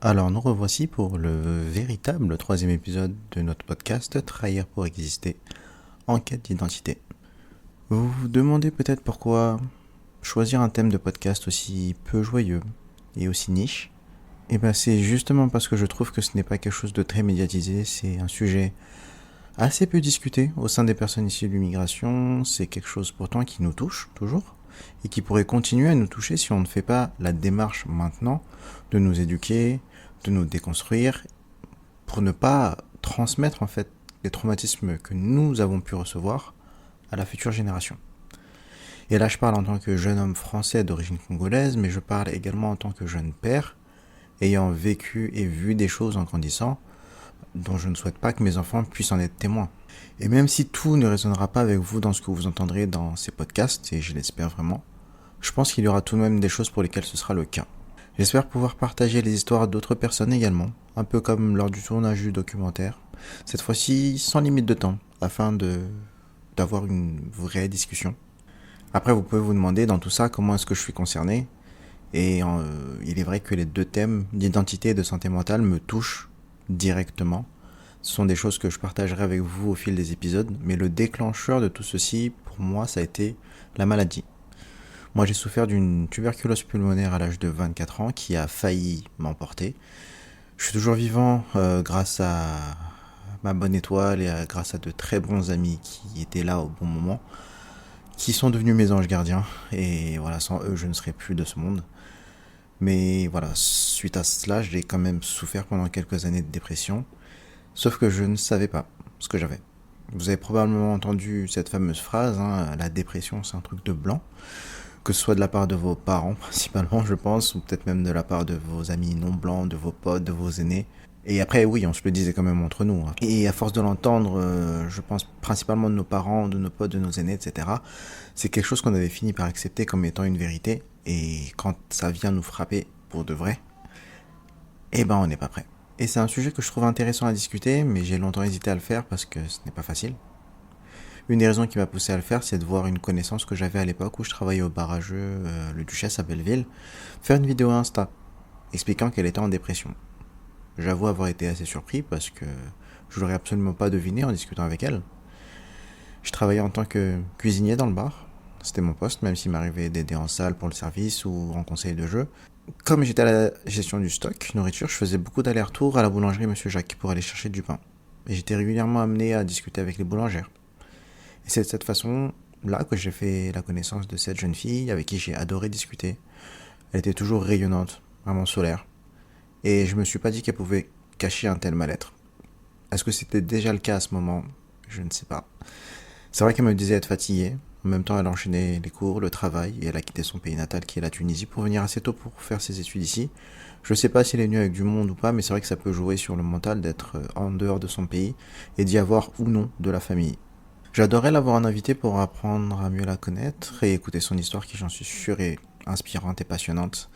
Alors nous revoici pour le véritable troisième épisode de notre podcast Trahir pour exister, en quête d'identité. Vous vous demandez peut-être pourquoi choisir un thème de podcast aussi peu joyeux et aussi niche. Et ben c'est justement parce que je trouve que ce n'est pas quelque chose de très médiatisé, c'est un sujet assez peu discuté au sein des personnes issues de l'immigration, c'est quelque chose pourtant qui nous touche toujours et qui pourrait continuer à nous toucher si on ne fait pas la démarche maintenant de nous éduquer, de nous déconstruire pour ne pas transmettre en fait les traumatismes que nous avons pu recevoir à la future génération. Et là je parle en tant que jeune homme français d'origine congolaise, mais je parle également en tant que jeune père, ayant vécu et vu des choses en grandissant dont je ne souhaite pas que mes enfants puissent en être témoins. Et même si tout ne résonnera pas avec vous dans ce que vous entendrez dans ces podcasts, et je l'espère vraiment, je pense qu'il y aura tout de même des choses pour lesquelles ce sera le cas. J'espère pouvoir partager les histoires d'autres personnes également, un peu comme lors du tournage du documentaire, cette fois-ci sans limite de temps, afin d'avoir une vraie discussion. Après, vous pouvez vous demander dans tout ça comment est-ce que je suis concerné, et il est vrai que les deux thèmes d'identité et de santé mentale me touchent directement. Ce sont des choses que je partagerai avec vous au fil des épisodes, mais le déclencheur de tout ceci, pour moi, ça a été la maladie. Moi, j'ai souffert d'une tuberculose pulmonaire à l'âge de 24 ans qui a failli m'emporter. Je suis toujours vivant grâce à ma bonne étoile et grâce à de très bons amis qui étaient là au bon moment, qui sont devenus mes anges gardiens. Et voilà, sans eux, je ne serais plus de ce monde. Mais voilà, suite à cela, j'ai quand même souffert pendant quelques années de dépression. Sauf que je ne savais pas ce que j'avais. Vous avez probablement entendu cette fameuse phrase, hein, la dépression c'est un truc de blanc. Que ce soit de la part de vos parents principalement je pense, ou peut-être même de la part de vos amis non blancs, de vos potes, de vos aînés. Et après oui, on se le disait quand même entre nous. Hein. Et à force de l'entendre, je pense principalement de nos parents, de nos potes, de nos aînés, etc. C'est quelque chose qu'on avait fini par accepter comme étant une vérité. Et quand ça vient nous frapper pour de vrai, eh ben on n'est pas prêt. Et c'est un sujet que je trouve intéressant à discuter, mais j'ai longtemps hésité à le faire parce que ce n'est pas facile. Une des raisons qui m'a poussé à le faire, c'est de voir une connaissance que j'avais à l'époque où je travaillais au barrageux, le Duchesse à Belleville, faire une vidéo Insta, expliquant qu'elle était en dépression. J'avoue avoir été assez surpris parce que je l'aurais absolument pas deviné en discutant avec elle. Je travaillais en tant que cuisinier dans le bar, c'était mon poste, même s'il m'arrivait d'aider en salle pour le service ou en conseil de jeu. Comme j'étais à la gestion du stock, nourriture, je faisais beaucoup d'allers-retours à la boulangerie Monsieur Jacques pour aller chercher du pain. Et j'étais régulièrement amené à discuter avec les boulangères. Et c'est de cette façon-là que j'ai fait la connaissance de cette jeune fille avec qui j'ai adoré discuter. Elle était toujours rayonnante, vraiment solaire. Et je me suis pas dit qu'elle pouvait cacher un tel mal-être. Est-ce que c'était déjà le cas à ce moment? Je ne sais pas. C'est vrai qu'elle me disait être fatiguée. En même temps, elle enchaînait les cours, le travail, et elle a quitté son pays natal qui est la Tunisie pour venir assez tôt pour faire ses études ici. Je sais pas si elle est venue avec du monde ou pas, mais c'est vrai que ça peut jouer sur le mental d'être en dehors de son pays et d'y avoir ou non de la famille. J'adorais l'avoir en invité pour apprendre à mieux la connaître et écouter son histoire qui, j'en suis sûr, est inspirante et passionnante.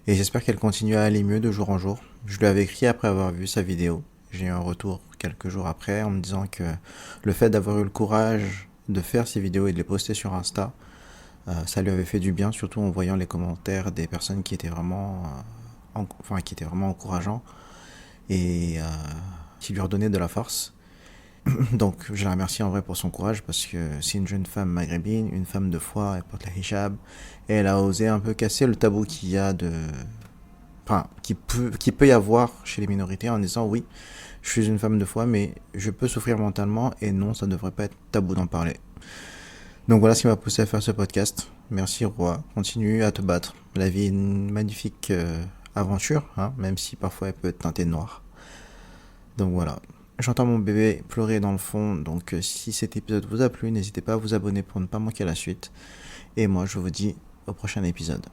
Et j'espère qu'elle continue à aller mieux de jour en jour. Je lui avais écrit après avoir vu sa vidéo. J'ai eu un retour quelques jours après en me disant que le fait d'avoir eu le courage de faire ces vidéos et de les poster sur Insta, ça lui avait fait du bien, surtout en voyant les commentaires des personnes qui étaient vraiment, qui étaient vraiment encourageants et qui lui redonnaient de la force. Donc je la remercie en vrai pour son courage parce que c'est une jeune femme maghrébine, une femme de foi, elle porte la hijab et elle a osé un peu casser le tabou qu'il y a qui peut y avoir chez les minorités en disant oui, je suis une femme de foi mais je peux souffrir mentalement et non, ça ne devrait pas être tabou d'en parler. Donc voilà ce qui m'a poussé à faire ce podcast. Merci Roi, continue à te battre. La vie est une magnifique aventure, hein, même si parfois elle peut être teintée de noir. Donc voilà. J'entends mon bébé pleurer dans le fond, donc si cet épisode vous a plu, n'hésitez pas à vous abonner pour ne pas manquer la suite. Et moi, je vous dis au prochain épisode.